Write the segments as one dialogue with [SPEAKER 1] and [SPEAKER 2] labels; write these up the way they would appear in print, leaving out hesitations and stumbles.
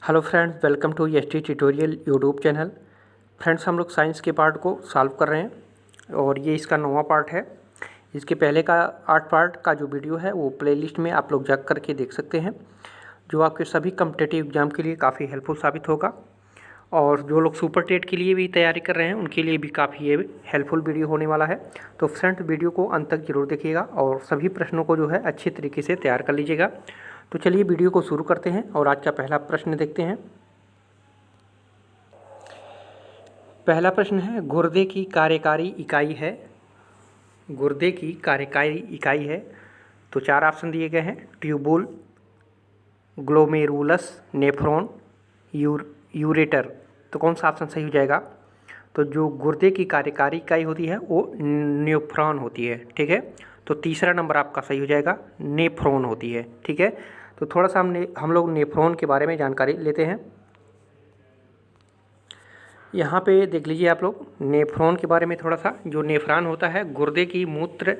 [SPEAKER 1] Hello friends, welcome to S T tutorial YouTube channel. Friends, हम लोग science के part को सॉल्व कर रहे हैं और ये इसका 9वां पार्ट है। इसके पहले का 8 पार्ट का जो वीडियो है वो प्लेलिस्ट में आप लोग जा कर के देख सकते हैं, जो आपके सभी कॉम्पिटिटिव एग्जाम के लिए काफ़ी हेल्पफुल साबित होगा। और जो लोग सुपर टेट के लिए भी तैयारी कर रहे हैं उनके लिए भी काफ़ी ये हेल्पफुल वीडियो होने वाला है। तो फ्रेंड्स, वीडियो को अंत तक जरूर देखिएगा और सभी प्रश्नों को जो है अच्छे तरीके से तैयार कर लीजिएगा। तो चलिए वीडियो को शुरू करते हैं और आज का पहला प्रश्न देखते हैं। पहला प्रश्न है, गुर्दे की कार्यकारी इकाई है। गुर्दे की कार्यकारी इकाई है तो 4 ऑप्शन दिए गए हैं: ट्यूबुल, ग्लोमेरुलस, नेफ्रॉन, यूरेटर। तो कौन सा ऑप्शन सही हो जाएगा? तो जो गुर्दे की कार्यकारी इकाई होती है वो नेफ्रॉन होती है। ठीक है, तो तीसरा नंबर आपका सही हो जाएगा, नेफ्रॉन होती है। ठीक है, तो थोड़ा सा हम लोग नेफ्रॉन के बारे में जानकारी लेते हैं। यहाँ पे देख लीजिए आप लोग नेफ्रॉन के बारे में थोड़ा सा। जो नेफ्रॉन होता है, गुर्दे की मूत्र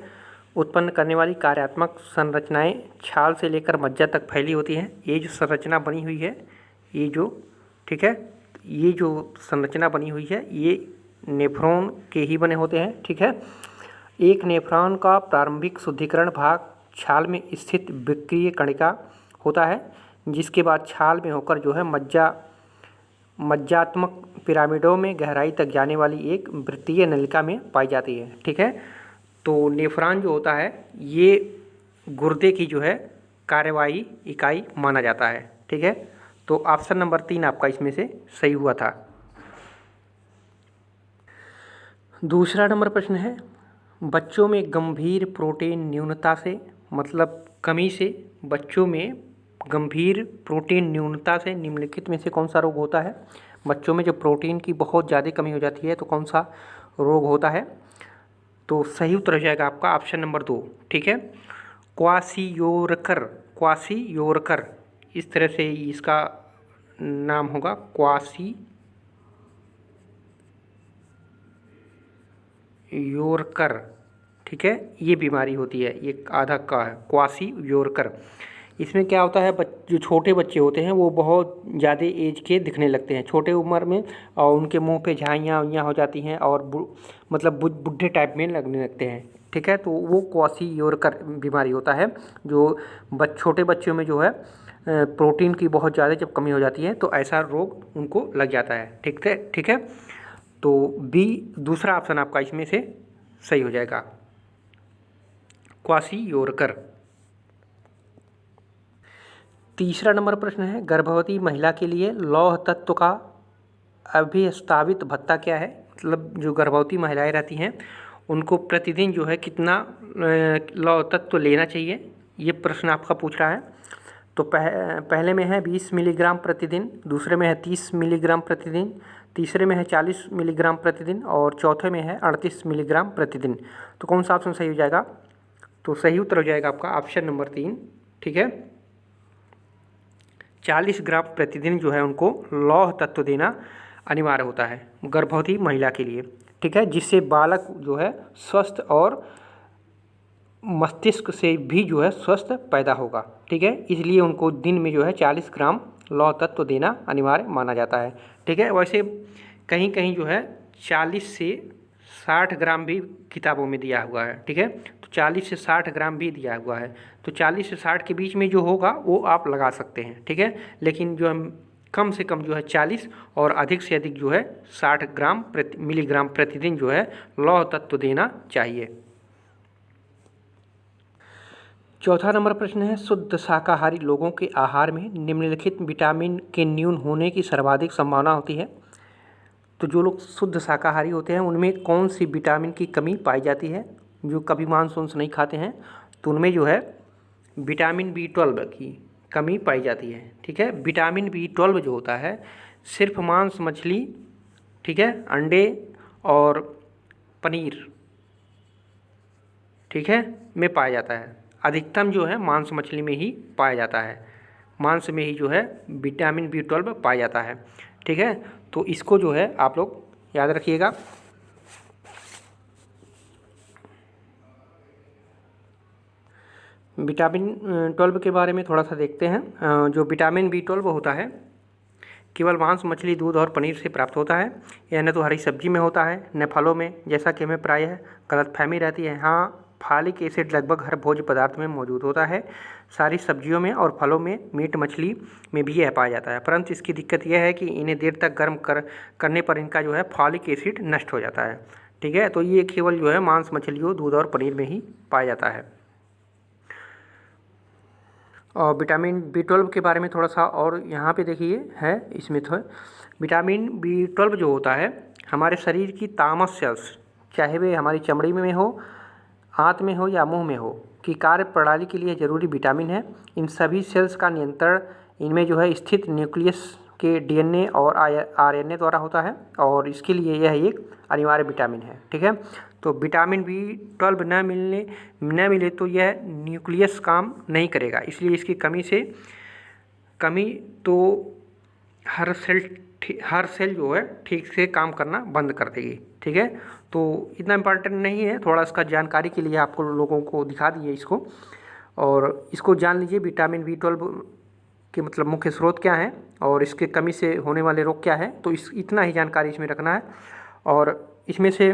[SPEAKER 1] उत्पन्न करने वाली कार्यात्मक संरचनाएं छाल से लेकर मज्जा तक फैली होती हैं। ये जो संरचना बनी हुई है, ये जो, ठीक है, ये जो संरचना बनी हुई है ये नेफ्रॉन के ही बने होते हैं। ठीक है, एक नेफ्रॉन का प्रारंभिक शुद्धिकरण भाग छाल में स्थित विक्रिय कणिका होता है, जिसके बाद छाल में होकर जो है मज्जात्मक पिरामिडों में गहराई तक जाने वाली एक वृत्तीय नलिका में पाई जाती है। ठीक है, तो नेफ्रॉन जो होता है ये गुर्दे की जो है कार्यवाही इकाई माना जाता है। ठीक है, तो ऑप्शन नंबर 3 आपका इसमें से सही हुआ था। दूसरा नंबर प्रश्न है, बच्चों में गंभीर प्रोटीन न्यूनता से, मतलब कमी से, बच्चों में गंभीर प्रोटीन न्यूनता से निम्नलिखित में से कौन सा रोग होता है? बच्चों में जब प्रोटीन की बहुत ज़्यादा कमी हो जाती है तो कौन सा रोग होता है? तो सही उत्तर हो जाएगा आपका ऑप्शन नंबर 2। ठीक है, क्वासियोरकर। क्वासियोरकर इस तरह से इसका नाम होगा, क्वासियोरकर। ठीक है, ये बीमारी होती है, ये आधा का है, क्वासियोरकर। इसमें क्या होता है, जो छोटे बच्चे होते हैं वो बहुत ज़्यादा एज के दिखने लगते हैं छोटे उम्र में, और उनके मुंह पे झाइयाँ वाइयाँ हो जाती हैं और मतलब बुढ़े टाइप में लगने लगते हैं। ठीक है, तो वो क्वासियोरकर बीमारी होता है, जो छोटे बच्चों में जो है प्रोटीन की बहुत ज़्यादा जब कमी हो जाती है तो ऐसा रोग उनको लग जाता है। ठीक है, ठीक है, तो बी दूसरा ऑप्शन आपका इसमें से सही हो जाएगा, क्वासियोरकर। तीसरा नंबर प्रश्न है, गर्भवती महिला के लिए लौह तत्व का अभिस्तावित भत्ता क्या है? मतलब जो गर्भवती महिलाएं रहती हैं उनको प्रतिदिन जो है कितना लौह तत्व लेना चाहिए, ये प्रश्न आपका पूछ रहा है। तो पहले में है 20 मिलीग्राम प्रतिदिन, दूसरे में है 30 मिलीग्राम प्रतिदिन, तीसरे में है 40 मिलीग्राम प्रतिदिन और चौथे में है 38 मिलीग्राम प्रतिदिन। तो कौन सा ऑप्शन सही हो जाएगा? तो सही उत्तर हो जाएगा आपका ऑप्शन नंबर 3। ठीक है, 40 ग्राम प्रतिदिन जो है उनको लौह तत्व देना अनिवार्य होता है गर्भवती महिला के लिए। ठीक है, जिससे बालक जो है स्वस्थ और मस्तिष्क से भी जो है स्वस्थ पैदा होगा। ठीक है, इसलिए उनको दिन में जो है 40 ग्राम लौह तत्व देना अनिवार्य माना जाता है। ठीक है, वैसे कहीं कहीं जो है 40 से 60 ग्राम भी किताबों में दिया हुआ है। ठीक है, तो 40 से 60 ग्राम भी दिया हुआ है, तो 40 से 60 के बीच में जो होगा वो आप लगा सकते हैं। ठीक है, लेकिन जो हम कम से कम जो है 40 और अधिक से अधिक जो है 60 ग्राम मिलीग्राम प्रतिदिन जो है लौह तत्व देना चाहिए। चौथा नंबर प्रश्न है, शुद्ध शाकाहारी लोगों के आहार में निम्नलिखित विटामिन के न्यून होने की सर्वाधिक संभावना होती है। तो जो लोग शुद्ध शाकाहारी होते हैं उनमें कौन सी विटामिन की कमी पाई जाती है? जो कभी मांस वांस नहीं खाते हैं तो उनमें जो है विटामिन B12 की कमी पाई जाती है। ठीक है, विटामिन B12 जो होता है सिर्फ मांस, मछली, ठीक है, अंडे और पनीर, ठीक है, में पाया जाता है। अधिकतम जो है मांस मछली में ही पाया जाता है, मांस में ही जो है विटामिन B12 पाया जाता है। ठीक है, तो इसको जो है आप लोग याद रखिएगा। विटामिन 12 के बारे में थोड़ा सा देखते हैं। जो विटामिन B12 होता है केवल मांस, मछली, दूध और पनीर से प्राप्त होता है। यह न तो हरी सब्जी में होता है न फलों में, जैसा कि हमें प्रायः गलतफहमी रहती है। हाँ, फॉलिक एसिड लगभग हर भोज्य पदार्थ में मौजूद होता है। सारी सब्जियों में और फलों में, मीट मछली में भी यह पाया जाता है, परंतु इसकी दिक्कत यह है कि इन्हें देर तक गर्म करने पर इनका जो है फॉलिक एसिड नष्ट हो जाता है। ठीक है, तो ये केवल जो है मांस, मछलियों, दूध और पनीर में ही पाया जाता है। और विटामिन B12 के बारे में थोड़ा सा और यहाँ पे देखिए है इसमें तो विटामिन B12 जो होता है हमारे शरीर की तामस सेल्स, चाहे वे हमारी चमड़ी में हो, आंत में हो या मुंह में हो, की कार्य प्रणाली के लिए ज़रूरी विटामिन है। इन सभी सेल्स का नियंत्रण इनमें जो है स्थित न्यूक्लियस के DNA और RNA द्वारा होता है और इसके लिए यह एक अनिवार्य विटामिन है। ठीक है, तो विटामिन B12 न मिले तो यह न्यूक्लियस काम नहीं करेगा, इसलिए इसकी कमी तो हर सेल जो है ठीक से काम करना बंद कर देगी। ठीक है, तो इतना इम्पोर्टेंट नहीं है, थोड़ा इसका जानकारी के लिए आपको लोगों को दिखा दिए इसको, और इसको जान लीजिए विटामिन B12 के मतलब मुख्य स्रोत क्या हैं और इसके कमी से होने वाले रोग क्या है। तो इतना ही जानकारी इसमें रखना है। और इसमें से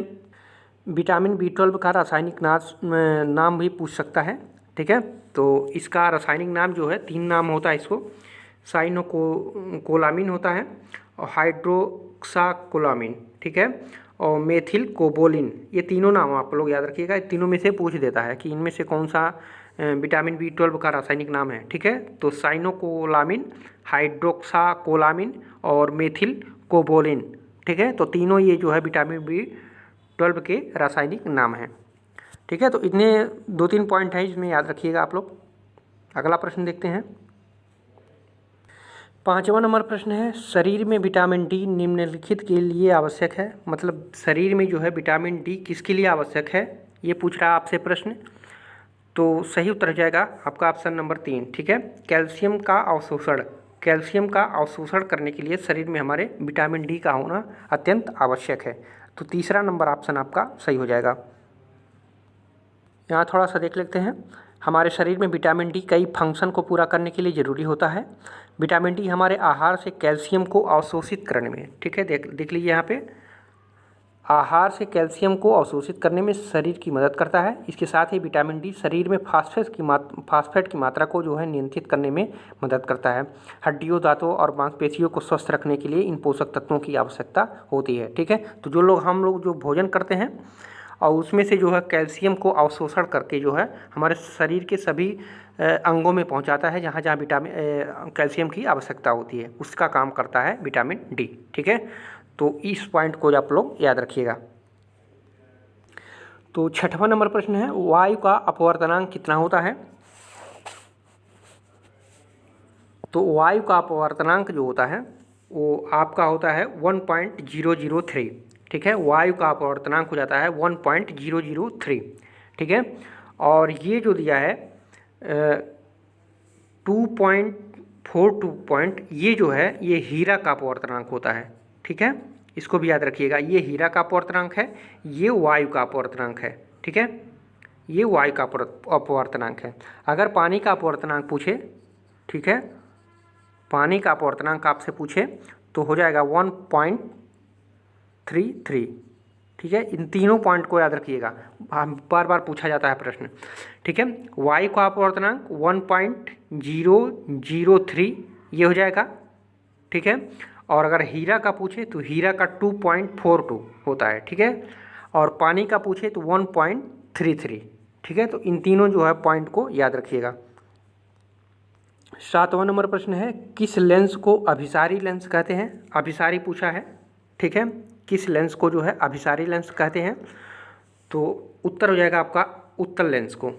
[SPEAKER 1] विटामिन B12 का रासायनिक नाम भी पूछ सकता है। ठीक है, तो इसका रासायनिक नाम जो है 3 नाम होता है इसको। साइनोकोलामिन होता है और हाइड्रोक्साकोलामिन, ठीक है, और मेथिल कोबोलिन। ये तीनों नाम आप लोग याद रखिएगा, इन तीनों में से पूछ देता है कि इनमें से कौन सा विटामिन B12 का रासायनिक नाम है। ठीक है, तो साइनोकोलामिन, हाइड्रोक्साकोलामिन और मेथिल कोबोलिन। ठीक है, तो तीनों ये जो है विटामिन B12 के रासायनिक नाम हैं। ठीक है, तो इतने 2-3 पॉइंट हैं इसमें याद रखिएगा आप लोग। अगला प्रश्न देखते हैं। 5वां नंबर प्रश्न है, शरीर में विटामिन D निम्नलिखित के लिए आवश्यक है। मतलब शरीर में जो है विटामिन D किसके लिए आवश्यक है, ये पूछ रहा है आपसे प्रश्न। तो सही उत्तर हो जाएगा आपका ऑप्शन नंबर 3। ठीक है, कैल्शियम का अवशोषण करने के लिए शरीर में हमारे विटामिन D का होना अत्यंत आवश्यक है। तो तीसरा नंबर ऑप्शन आपका सही हो जाएगा। यहाँ थोड़ा सा देख लेते हैं। हमारे शरीर में विटामिन D कई फंक्शन को पूरा करने के लिए ज़रूरी होता है। विटामिन D हमारे आहार से कैल्शियम को अवशोषित करने में, ठीक है, देख लीजिए यहाँ पे, आहार से कैल्शियम को अवशोषित करने में शरीर की मदद करता है। इसके साथ ही विटामिन D शरीर में फास्फेट की मात्रा को जो है नियंत्रित करने में मदद करता है। हड्डियों, दांतों और मांसपेशियों को स्वस्थ रखने के लिए इन पोषक तत्वों की आवश्यकता होती है। ठीक है, तो हम लोग जो भोजन करते हैं और उसमें से जो है कैल्शियम को अवशोषण करके जो है हमारे शरीर के सभी अंगों में पहुंचाता है, जहाँ कैल्शियम की आवश्यकता होती है, उसका काम करता है विटामिन D। ठीक है, तो इस पॉइंट को आप लोग याद रखिएगा। तो 6वां नंबर प्रश्न है, वायु का अपवर्तनांक कितना होता है। तो वायु का अपवर्तनांक जो होता है वो आपका होता है 1.003। ठीक है, वायु का अपवर्तनांक हो जाता है 1.003। ठीक है, और ये जो दिया है 2.42 ये जो है ये हीरा का अपवर्तनांक होता है। ठीक है, इसको भी याद रखिएगा, ये हीरा का अपवर्तनांक है, ये वायु का अपवर्तनांक है। ठीक है, ये वायु का अपवर्तनांक है। अगर पानी का अपवर्तनांक पूछे, ठीक है, पानी का अपवर्तनांक आपसे पूछे तो हो जाएगा 1.33। ठीक है, इन तीनों पॉइंट को याद रखिएगा, बार बार पूछा जाता है प्रश्न। ठीक है, वायु का अपवर्तनांक 1.003 ये हो जाएगा। ठीक है, और अगर हीरा का पूछे तो हीरा का 2.42 होता है। ठीक है, और पानी का पूछे तो 1.33। ठीक है, तो इन तीनों जो है पॉइंट को याद रखिएगा। 7वां नंबर प्रश्न है, किस लेंस को अभिसारी लेंस कहते हैं। अभिसारी पूछा है। ठीक है, किस लेंस को जो है अभिसारी लेंस कहते हैं। तो उत्तर हो जाएगा आपका उत्तल लेंस को।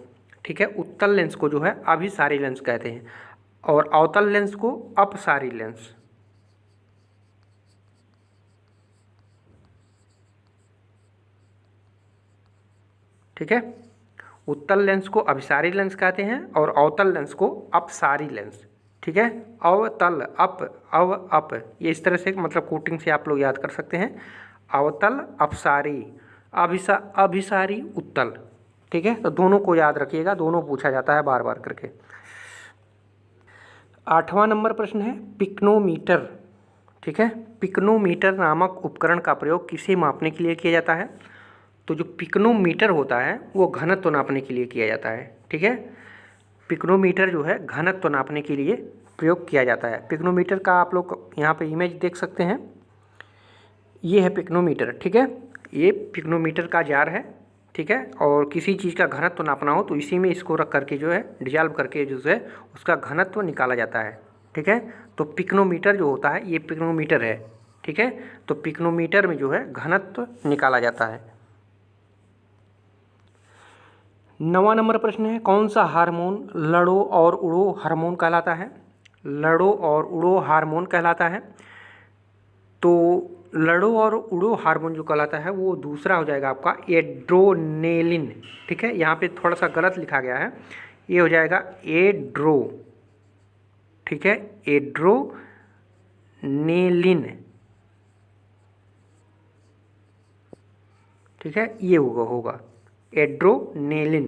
[SPEAKER 1] ठीक है, उत्तल लेंस को जो है अभिसारी लेंस कहते हैं और अवतल लेंस को अपसारी लेंस। ठीक है, उत्तल लेंस को अभिसारी लेंस कहते हैं और अवतल लेंस को अपसारी लेंस। ठीक है, अवतल अप ये इस तरह से मतलब कोटिंग से आप लोग याद कर सकते हैं। अवतल अपसारी, अभिसारी उत्तल। ठीक है, तो दोनों को याद रखिएगा, दोनों पूछा जाता है बार बार करके। 8वां नंबर प्रश्न है, पिक्नोमीटर ठीक है। पिक्नोमीटर नामक उपकरण का प्रयोग किसे मापने के लिए किया जाता है? तो जो पिक्नोमीटर होता है वो घनत्व नापने के लिए किया जाता है। ठीक है, पिक्नोमीटर जो है घनत्व नापने के लिए प्रयोग किया जाता है। पिक्नोमीटर का आप लोग यहाँ पे इमेज देख सकते हैं, ये है पिक्नोमीटर। ठीक है, ये पिक्नोमीटर का जार है। ठीक है, और किसी चीज़ का घनत्व नापना हो तो इसी में इसको रख करके जो है डिजॉल्व करके जो है उसका घनत्व निकाला जाता है। ठीक है, तो पिक्नोमीटर जो होता है ये पिक्नोमीटर है। ठीक है, तो पिक्नोमीटर में जो है घनत्व निकाला जाता है। 9वां नंबर प्रश्न है, कौन सा हार्मोन लड़ो और उड़ो हार्मोन कहलाता है? लड़ो और उड़ो हार्मोन कहलाता है। तो लड़ो और उड़ो हार्मोन जो कहलाता है वो दूसरा हो जाएगा आपका एड्रोनेलिन। ठीक है, यहाँ पे थोड़ा सा गलत लिखा गया है, ये हो जाएगा एड्रो। ठीक है, एड्रोनेलिन। ठीक है, ये होगा एड्रोनेलिन।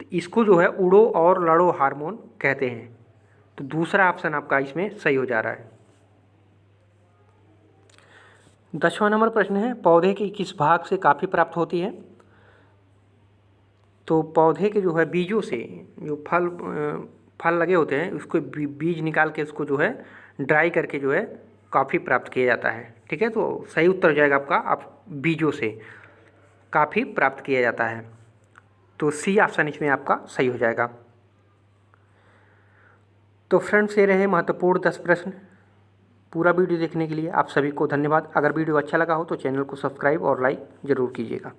[SPEAKER 1] तो इसको जो है उड़ो और लड़ो हार्मोन कहते हैं। तो दूसरा ऑप्शन आपका इसमें सही हो जा रहा है। 10वां नंबर प्रश्न है, पौधे के किस भाग से काफ़ी प्राप्त होती है? तो पौधे के जो है बीजों से, जो फल लगे होते हैं उसको बीज निकाल के उसको जो है ड्राई करके जो है काफ़ी प्राप्त किया जाता है। ठीक है, तो सही उत्तर हो जाएगा आपका, आप बीजों से काफ़ी प्राप्त किया जाता है। तो सी ऑप्शन इसमें आपका सही हो जाएगा। तो फ्रेंड्स, ये रहे महत्वपूर्ण 10 प्रश्न। पूरा वीडियो देखने के लिए आप सभी को धन्यवाद। अगर वीडियो अच्छा लगा हो तो चैनल को सब्सक्राइब और लाइक ज़रूर कीजिएगा।